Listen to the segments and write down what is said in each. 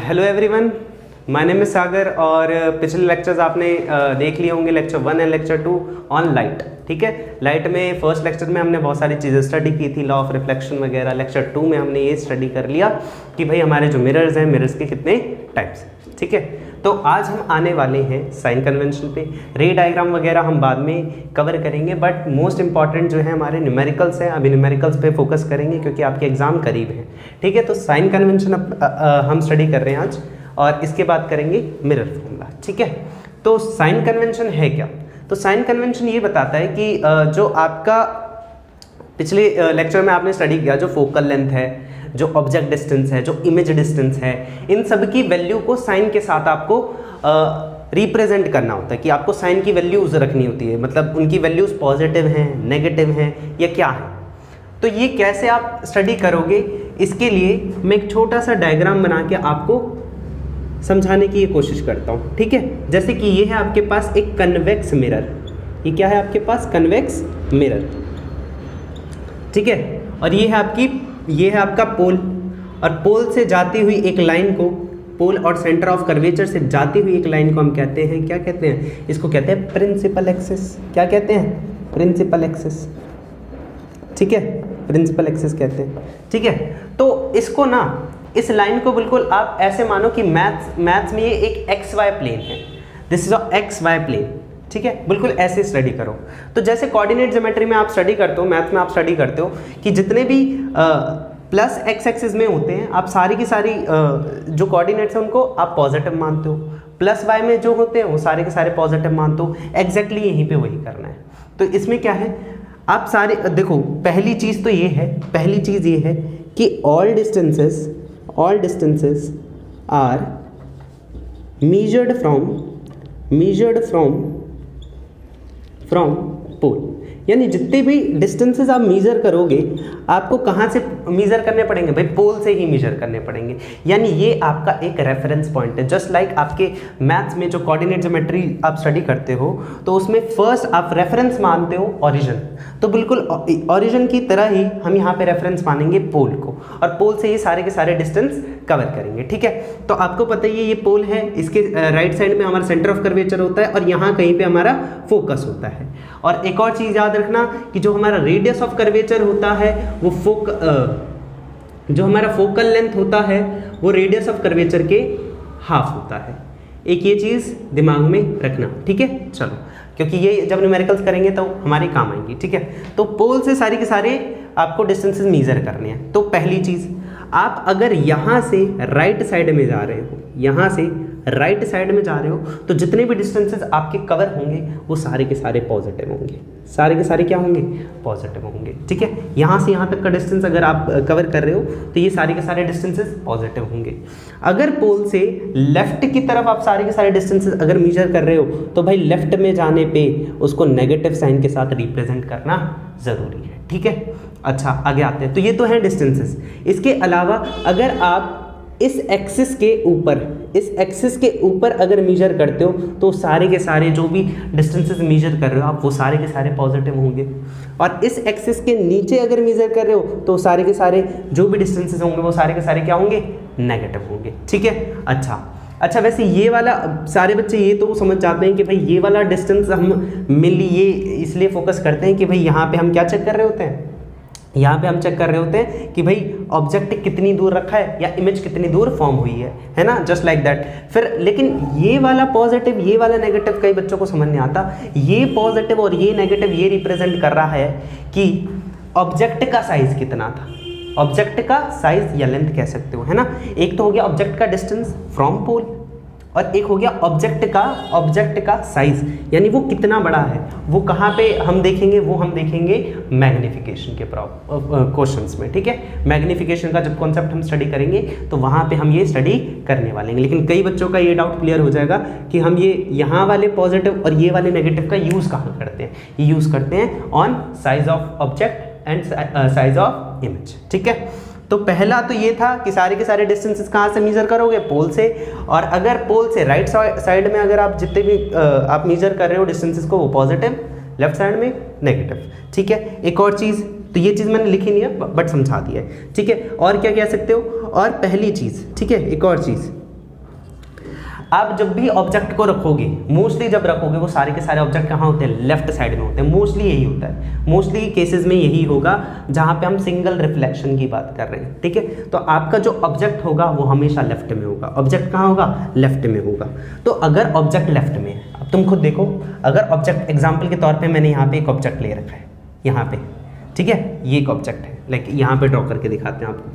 Hello everyone, my name is Sagar और पिछले lectures आपने देख लिए होंगे, lecture 1 and lecture 2 on light. ठीक है, लाइट में फर्स्ट लेक्चर में हमने बहुत सारी चीज़ें स्टडी की थी, लॉ ऑफ रिफ्लेक्शन वगैरह। लेक्चर 2 में हमने ये स्टडी कर लिया कि भाई हमारे जो मिरर्स हैं, मिरर्स के कितने टाइप्स हैं। ठीक है, तो आज हम आने वाले हैं साइन कन्वेंशन पे। रे डायग्राम वगैरह हम बाद में कवर करेंगे, बट मोस्ट इंपॉर्टेंट जो है हमारे न्यूमेरिकल्स हैं। अभी न्यूमेरिकल्स पे फोकस करेंगे क्योंकि आपके एग्जाम करीब है। ठीक है, तो साइन कन्वेंशन हम स्टडी कर रहे हैं आज, और इसके बाद करेंगे मिरर फॉर्मूला। ठीक है, तो साइन कन्वेंशन है क्या? तो साइन कन्वेंशन ये बताता है कि जो आपका पिछले लेक्चर में आपने स्टडी किया, जो फोकल लेंथ है, जो ऑब्जेक्ट डिस्टेंस है, जो इमेज डिस्टेंस है, इन सब की वैल्यू को साइन के साथ आपको रिप्रेजेंट करना होता है कि आपको साइन की वैल्यूज रखनी होती है। मतलब उनकी वैल्यूज पॉजिटिव हैं, नेगेटिव हैं या क्या है। तो ये कैसे आप स्टडी करोगे, इसके लिए मैं एक छोटा सा डायग्राम बना के आपको समझाने की ये कोशिश करता हूँ। ठीक है, जैसे कि ये है आपके पास एक कन्वेक्स मिरर। ये क्या है आपके पास? Convex mirror. ठीक है, और ये है आपका पोल, और पोल से जाती हुई एक लाइन को, पोल और सेंटर ऑफ कर्वेचर से जाती हुई एक लाइन को हम कहते हैं, क्या कहते हैं? इसको कहते हैं प्रिंसिपल एक्सिस। क्या कहते हैं? Principal axis. ठीक है, प्रिंसिपल एक्सिस कहते हैं। ठीक है, तो इसको ना, इस लाइन को बिल्कुल आप ऐसे मानो कि मैथ्स में ये एक एक्स वाई प्लेन है। This is a X Y plane. ठीक है, बिल्कुल ऐसे स्टडी करो। तो जैसे कोऑर्डिनेट ज्योमेट्री में आप स्टडी करते हो, मैथ में आप स्टडी करते हो कि जितने भी प्लस एक्स एक्सिस में होते हैं, आप सारी की सारी जो कोऑर्डिनेट्स हैं उनको आप पॉजिटिव मानते हो। प्लस वाई में जो होते हैं वो सारे के सारे पॉजिटिव मानते हो। एग्जैक्टली यहीं पे वही करना है। तो इसमें क्या है, आप सारे देखो, पहली चीज़ तो ये है, पहली चीज़ ये है कि all distances are measured from pole. यानी जितने भी डिस्टेंसेस आप मीज़र करोगे, आपको कहाँ से मीज़र करने पड़ेंगे? भाई पोल से ही मीज़र करने पड़ेंगे। यानी ये आपका एक रेफरेंस पॉइंट है। जस्ट लाइक आपके मैथ्स में जो कोऑर्डिनेट ज्योमेट्री आप स्टडी करते हो, तो उसमें फर्स्ट आप रेफरेंस मानते हो ओरिजिन। तो बिल्कुल ओरिजिन की तरह ही हम यहाँ पे रेफरेंस मानेंगे पोल को, और पोल से ये सारे के सारे डिस्टेंस कवर करेंगे। ठीक है, तो आपको पता ही है ये पोल है, इसके राइट साइड में हमारा सेंटर ऑफ कर्वेचर होता है, और यहाँ कहीं पे हमारा फोकस होता है। और एक और चीज़ याद रखना कि जो हमारा रेडियस ऑफ कर्वेचर होता है, वो जो हमारा फोकल लेंथ होता है, वो रेडियस ऑफ कर्वेचर के हाफ होता है। एक ये चीज़ दिमाग में रखना। ठीक है, चलो, क्योंकि ये जब न्यूमेरिकल्स करेंगे तो हमारे काम आएंगी। ठीक है, तो पोल से सारे के सारे आपको डिस्टेंसेस मीज़र करने हैं। तो पहली चीज़, आप अगर यहाँ से राइट साइड में जा रहे हो, यहाँ से राइट साइड में जा रहे हो, तो जितने भी डिस्टेंसेस आपके कवर होंगे वो सारे के सारे पॉजिटिव होंगे। सारे के सारे क्या होंगे? पॉजिटिव होंगे। ठीक है, यहाँ से यहाँ तक का डिस्टेंस अगर आप कवर कर रहे हो तो ये सारे के सारे डिस्टेंसेस पॉजिटिव होंगे। अगर पोल से लेफ्ट की तरफ आप सारे के सारे डिस्टेंसेस अगर मेजर कर रहे हो, तो भाई लेफ्ट में जाने पे उसको नेगेटिव साइन के साथ रिप्रेजेंट करना ज़रूरी है। ठीक है, अच्छा आगे आते हैं। तो ये तो हैं डिस्टेंसेस। इसके अलावा अगर आप इस एक्सिस के ऊपर अगर मेजर करते हो, तो सारे के सारे जो भी डिस्टेंसेस मेजर कर रहे हो आप, वो सारे के सारे पॉजिटिव होंगे। और इस एक्सिस के नीचे अगर मेजर कर रहे हो, तो सारे के सारे जो भी डिस्टेंसेस होंगे वो सारे के सारे क्या होंगे? नेगेटिव होंगे। ठीक है, अच्छा वैसे ये वाला सारे बच्चे ये तो समझ जाते हैं कि भाई ये वाला डिस्टेंस हम मेनली ये इसलिए फोकस करते हैं कि भाई यहाँ पे हम क्या चेक कर रहे होते हैं? यहाँ पे हम चेक कर रहे होते हैं कि भाई ऑब्जेक्ट कितनी दूर रखा है या इमेज कितनी दूर फॉर्म हुई है ना, जस्ट लाइक दैट। फिर लेकिन ये वाला पॉजिटिव, ये वाला नेगेटिव कई बच्चों को समझ नहीं आता। ये पॉजिटिव और ये नेगेटिव ये रिप्रेजेंट कर रहा है कि ऑब्जेक्ट का साइज कितना था। ऑब्जेक्ट का साइज या लेंथ कह सकते हो, है ना। एक तो हो गया ऑब्जेक्ट का डिस्टेंस फ्रॉम पोल, और एक हो गया ऑब्जेक्ट का साइज, यानी वो कितना बड़ा है। वो कहाँ पे हम देखेंगे? वो हम देखेंगे मैग्नीफिकेशन के क्वेश्चंस में। ठीक है, मैग्नीफिकेशन का जब कॉन्सेप्ट हम स्टडी करेंगे तो वहाँ पे हम ये स्टडी करने वाले हैं। लेकिन कई बच्चों का ये डाउट क्लियर हो जाएगा कि हम ये यहाँ वाले पॉजिटिव और ये वाले नेगेटिव का यूज़ कहाँ करते हैं? ये यूज़ करते हैं on size of object and size of image. ठीक है, तो पहला तो ये था कि सारे के सारे डिस्टेंसेस कहाँ से मेजर करोगे? पोल से। और अगर पोल से राइट साइड में अगर आप जितने भी आप मेजर कर रहे हो डिस्टेंसेस को, वो पॉजिटिव, लेफ्ट साइड में नेगेटिव। ठीक है, एक और चीज़, तो ये चीज़ मैंने लिखी नहीं है बट समझा दिया है। ठीक है, और क्या कह सकते हो? और पहली चीज़, ठीक है, एक और चीज़, आप जब भी ऑब्जेक्ट को रखोगे, मोस्टली जब रखोगे वो सारे के सारे ऑब्जेक्ट कहाँ होते हैं, लेफ्ट साइड में होते हैं, मोस्टली यही होता है, मोस्टली केसेस में यही होगा जहाँ पे हम सिंगल रिफ्लेक्शन की बात कर रहे हैं, ठीक है। तो आपका जो ऑब्जेक्ट होगा वो हमेशा लेफ्ट में होगा, ऑब्जेक्ट कहाँ होगा, लेफ्ट में होगा। तो अगर ऑब्जेक्ट लेफ्ट में है, अब तुम खुद देखो, अगर ऑब्जेक्ट एग्जाम्पल के तौर पर मैंने यहाँ पे एक ऑब्जेक्ट ले रखा है, यहाँ पे, ठीक है, ये एक ऑब्जेक्ट है, लाइक यहाँ पे ड्रॉ करके दिखाते हैं आपको,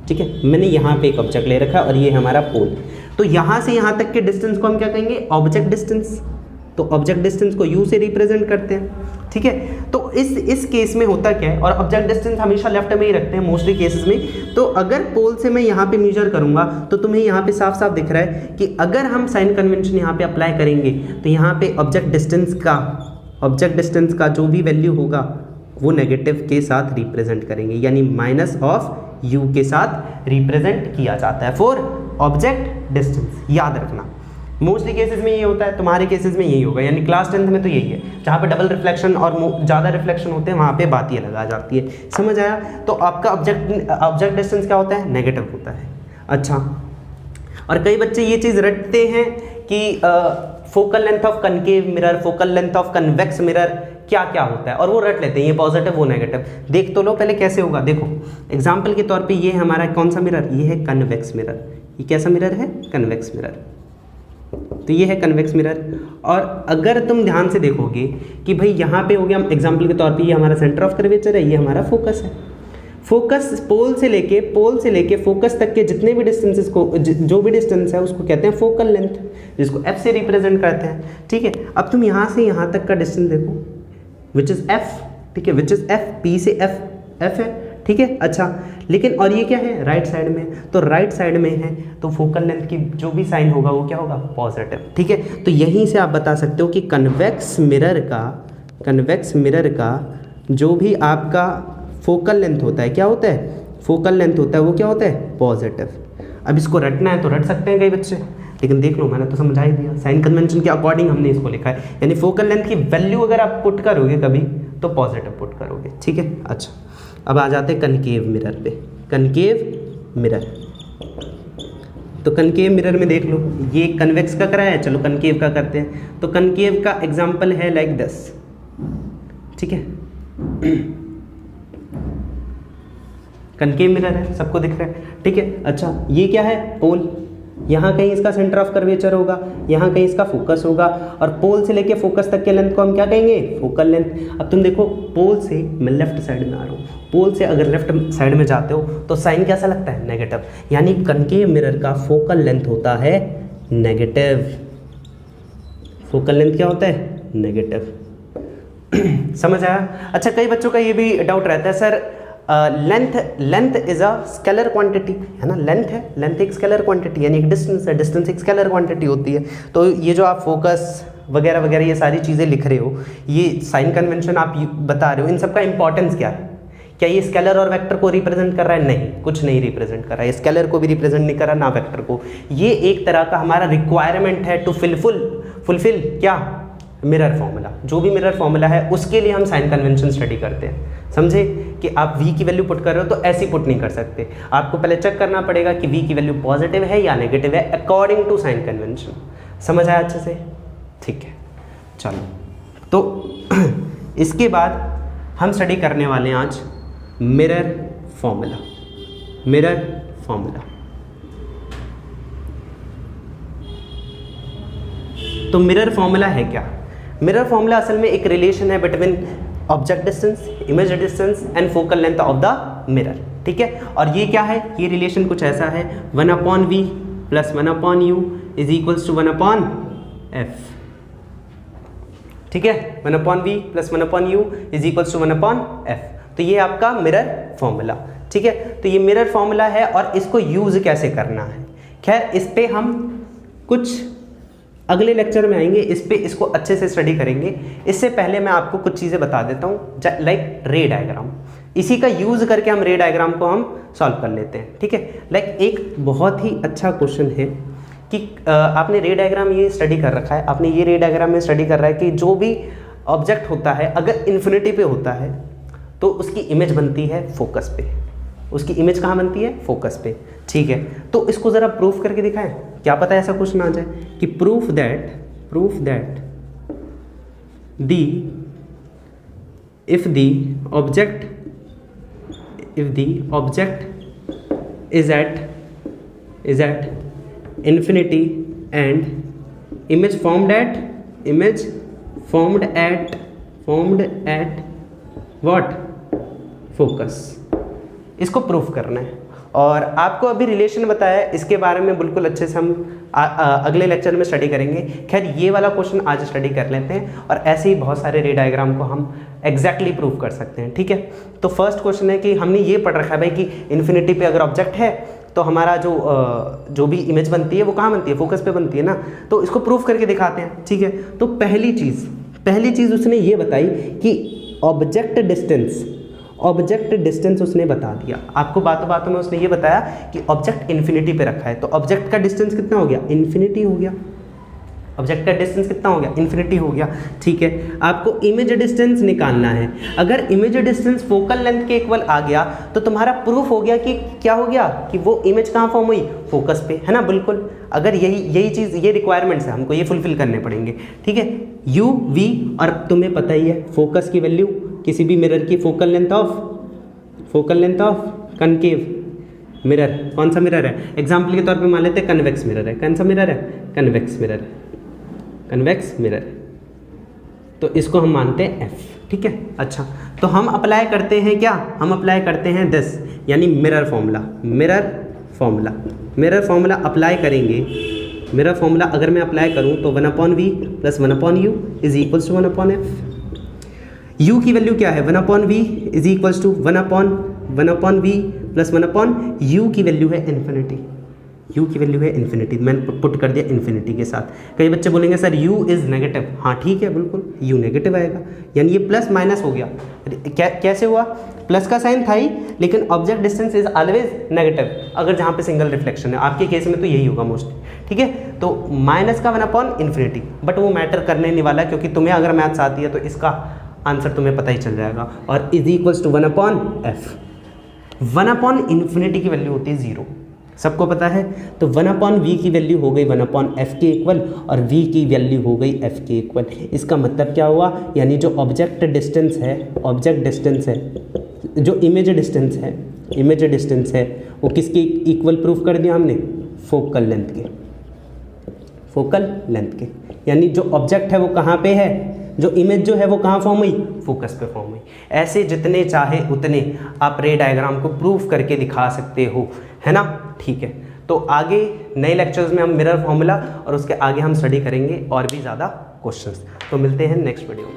ठीक है। मैंने यहाँ पे एक ऑब्जेक्ट ले रखा है और ये हमारा पोल। तो यहाँ से यहाँ तक के डिस्टेंस को हम क्या कहेंगे, ऑब्जेक्ट डिस्टेंस। तो ऑब्जेक्ट डिस्टेंस को यू से रिप्रेजेंट करते हैं, ठीक है। तो इस केस में होता क्या है, और ऑब्जेक्ट डिस्टेंस हमेशा लेफ्ट में ही रखते हैं मोस्टली केसेस में। तो अगर पोल से मैं यहाँ पे मेजर करूँगा तो तुम्हें यहाँ पे साफ साफ दिख रहा है कि अगर हम साइन कन्वेंशन यहाँ पे अप्लाई करेंगे तो यहाँ पे ऑब्जेक्ट डिस्टेंस का जो भी वैल्यू होगा वो नेगेटिव के साथ रिप्रेजेंट करेंगे, यानी माइनस ऑफ यू के साथ रिप्रेजेंट किया जाता है फॉर ऑब्जेक्ट डिस्टेंस। याद रखना, मोस्टली केसेस में ये होता है, तुम्हारे केसेस में यही होगा, यानी क्लास 10th में तो यही है, जहाँ पे डबल रिफ्लेक्शन और ज़्यादा रिफ्लेक्शन होते हैं वहाँ पे बात ये लगा जाती है। समझ आया? तो आपका ऑब्जेक्ट डिस्टेंस क्या होता है, नेगेटिव होता है। अच्छा, और कई बच्चे ये चीज़ रटते हैं कि focal length of concave mirror, focal length of convex mirror क्या क्या होता है, और वो रट लेते हैं, ये पॉजिटिव वो नेगेटिव। देख तो लो पहले कैसे होगा। देखो एग्जाम्पल के तौर पे ये हमारा कौन सा मिरर, ये है कन्वेक्स मिरर। ये कैसा मिरर है, कन्वेक्स मिरर। तो ये है कन्वेक्स मिरर। और अगर तुम ध्यान से देखोगे कि भाई यहाँ पे हो गया एग्जाम्पल के तौर पे, ये हमारा सेंटर ऑफ कर्वेचर है, ये हमारा फोकस है। फोकस पोल से लेके फोकस तक के जितने भी डिस्टेंसेस को, जो भी डिस्टेंस है उसको कहते हैं फोकल लेंथ, जिसको एफ से रिप्रेजेंट करते हैं, ठीक है। अब तुम यहाँ से यहाँ तक का डिस्टेंस देखो, विच इज़ एफ, ठीक है, विच इज़ एफ, पी से एफ है, ठीक है। अच्छा, लेकिन और ये क्या है, राइट साइड में, तो राइट साइड में है तो फोकल लेंथ की जो भी साइन होगा वो क्या होगा, पॉजिटिव, ठीक है। तो यहीं से आप बता सकते हो कि कन्वेक्स मिरर का जो भी आपका फोकल लेंथ होता है, क्या होता है, फोकल लेंथ होता है, वो क्या होता है, पॉजिटिव। अब इसको रटना है तो रट सकते हैं कई बच्चे, लेकिन देख लो मैंने तो समझा ही दिया, साइन कन्वेंशन के अकॉर्डिंग हमने इसको लिखा है। यानी फोकल लेंथ की वैल्यू अगर आप पुट करोगे कभी तो पॉजिटिव पुट करोगे, ठीक है। अच्छा, अब आ जाते हैं कनकेव मिरर पे। कनकेव मिरर, तो कनकेव मिरर में देख लो, ये कन्वेक्स का कराया है, चलो कनकेव का करते हैं। तो कनकेव का एग्जाम्पल है लाइक दिस, ठीक है। कनकेव मिरर है, सबको दिख रहा है, ठीक है। अच्छा, ये क्या है, पोल, यहाँ कहीं इसका सेंटर ऑफ कर्वेचर होगा, यहाँ कहीं इसका फोकस होगा, और पोल से लेके फोकस तक के लेंथ को हम क्या कहेंगे, फोकल लेंथ। अब तुम देखो, पोल से मैं लेफ्ट साइड में आ रहा हूँ, पोल से अगर लेफ्ट साइड में जाते हो तो साइन कैसा लगता है, नेगेटिव, यानी कनकेव मिरर का फोकल लेंथ होता है नेगेटिव। फोकल लेंथ क्या होता है, नेगेटिव। समझ आया? अच्छा, कई बच्चों का ये भी डाउट रहता है, sir length is a scalar quantity, है ना, लेंथ एक स्केलर क्वांटिटी, यानी एक डिस्टेंस है, डिस्टेंस एक स्केलर क्वांटिटी होती है। तो ये जो आप फोकस वगैरह वगैरह ये सारी चीज़ें लिख रहे हो, ये साइन कन्वेंशन आप बता रहे हो, इन सब का इंपॉर्टेंस क्या है? क्या ये स्केलर और वेक्टर को रिप्रेजेंट कर रहा है? नहीं, कुछ नहीं रिप्रेजेंट कर रहा है, स्केलर को भी रिप्रेजेंट नहीं कर रहा, ना वेक्टर को। ये एक तरह का हमारा रिक्वायरमेंट है टू फुलफिल क्या, मिरर फॉर्मूला। जो भी मिरर फॉर्मूला है उसके लिए हम साइन कन्वेंशन स्टडी करते हैं। समझे कि आप v की वैल्यू पुट कर रहे हो तो ऐसी पुट नहीं कर सकते, आपको पहले चेक करना पड़ेगा कि v की वैल्यू पॉजिटिव है या नेगेटिव है अकॉर्डिंग टू साइन कन्वेंशन। समझ आया अच्छे से? ठीक है, चलो। तो इसके बाद हम स्टडी करने वाले हैं आज मिरर फॉर्मूला। तो मिरर फॉर्मूला है क्या? मिरर फॉर्मूला असल में एक रिलेशन है between object distance, image distance and focal length of the mirror, ठीक है। और ये क्या है, ये रिलेशन कुछ ऐसा है, 1/v plus 1/u is equals to 1/f, ठीक है। 1/v plus 1/u is equals to 1/f। तो ये आपका मिरर फॉर्मूला, ठीक है। तो ये मिरर फॉर्मूला है और इसको यूज कैसे करना है, खैर इस पे हम कुछ अगले लेक्चर में आएंगे, इसको अच्छे से स्टडी करेंगे। इससे पहले मैं आपको कुछ चीज़ें बता देता हूँ, लाइक रे डायग्राम। इसी का यूज़ करके हम रे डायग्राम को हम सॉल्व कर लेते हैं, ठीक है। लाइक एक बहुत ही अच्छा क्वेश्चन है कि आपने रे डायग्राम ये स्टडी कर रखा है, आपने ये रे डायग्राम में स्टडी कर रहा है कि जो भी ऑब्जेक्ट होता है अगर इन्फिनिटी पे होता है तो उसकी इमेज बनती है फोकस पे। उसकी इमेज कहाँ बनती है, फोकस पे, ठीक है। तो इसको ज़रा प्रूफ करके दिखाएं, क्या पता ऐसा क्वेश्चन आ जाए कि proof that the if the object is at infinity and image formed at what focus, इसको प्रूफ करना है। और आपको अभी रिलेशन बताया है, इसके बारे में बिल्कुल अच्छे से हम अगले लेक्चर में स्टडी करेंगे। खैर ये वाला क्वेश्चन आज स्टडी कर लेते हैं और ऐसे ही बहुत सारे रे डायग्राम को हम एग्जैक्टली प्रूव कर सकते हैं, ठीक है। तो फर्स्ट क्वेश्चन है कि हमने ये पढ़ रखा है भाई कि इन्फिनिटी पे अगर ऑब्जेक्ट है तो हमारा जो भी इमेज बनती है वो कहाँ बनती है, फोकस पे बनती है ना। तो इसको प्रूफ करके दिखाते हैं, ठीक है। तो पहली चीज़ उसने ये बताई कि ऑब्जेक्ट डिस्टेंस उसने बता दिया। आपको बातों में उसने ये बताया कि ऑब्जेक्ट इन्फिनिटी पे रखा है, तो ऑब्जेक्ट का डिस्टेंस कितना हो गया, इन्फिनिटी हो गया। ऑब्जेक्ट का डिस्टेंस कितना हो गया, इन्फिनिटी हो गया, ठीक है। आपको इमेज डिस्टेंस निकालना है। अगर इमेज डिस्टेंस फोकल लेंथ के इक्वल आ गया तो तुम्हारा प्रूफ हो गया कि क्या हो गया कि वो इमेज कहाँ फॉर्म हुई, फोकस पे, है ना। बिल्कुल, अगर यही चीज़, ये रिक्वायरमेंट्स है, हमको ये फुलफिल करने पड़ेंगे, ठीक है। यू वी, और तुम्हें पता ही है फोकस की वैल्यू किसी भी मिरर की focal length of concave mirror. कौन सा मिरर है, एग्जाम्पल के तौर पे मान लेते हैं कन्वेक्स मिरर है। कौन सा मिरर है, कन्वेक्स मिरर। तो इसको हम मानते हैं एफ, ठीक है। अच्छा, तो हम अप्लाई करते हैं क्या, हम अप्लाई करते हैं दिस, यानी मिरर फॉर्मूला अप्लाई करेंगे। मिरर फॉर्मूला अगर मैं अप्लाई करूं तो 1/v + 1/u is equals to 1/f। u की वैल्यू क्या है, 1/v is equals to 1/v + 1/u की वैल्यू है इन्फिनिटी। मैंने पुट कर दिया इन्फिनिटी के साथ। कई बच्चे बोलेंगे सर u इज़ नेगेटिव, हाँ ठीक है, बिल्कुल u नेगेटिव आएगा, यानी ये प्लस माइनस हो गया। कैसे हुआ, प्लस का साइन था ही, लेकिन object distance is always negative अगर जहाँ पे सिंगल रिफ्लेक्शन है। आपके केस में तो यही होगा मोस्टली, ठीक है। तो माइनस का 1/∞, बट वो मैटर करने नहीं वाला, क्योंकि तुम्हें अगर मैथ्स आती है तो इसका आंसर तुम्हें पता ही चल जाएगा। और इज इक्वल्स टू 1/f। 1/∞ की वैल्यू होती है 0, सबको पता है। तो 1/v की वैल्यू हो गई 1/f के इक्वल, और v की वैल्यू हो गई f के इक्वल। इसका मतलब क्या हुआ, यानी जो ऑब्जेक्ट डिस्टेंस है, जो इमेज डिस्टेंस है वो किसके इक्वल प्रूफ कर दिया हमने, फोकल लेंथ के। यानी जो ऑब्जेक्ट है वो कहाँ पे है, जो इमेज जो है वो कहाँ फॉर्म हुई, फोकस पे फॉर्म हुई। ऐसे जितने चाहे उतने आप रे डायग्राम को प्रूफ करके दिखा सकते हो, है ना, ठीक है। तो आगे नए लेक्चर्स में हम मिरर फॉर्मूला और उसके आगे हम स्टडी करेंगे और भी ज़्यादा क्वेश्चंस। तो मिलते हैं नेक्स्ट वीडियो में।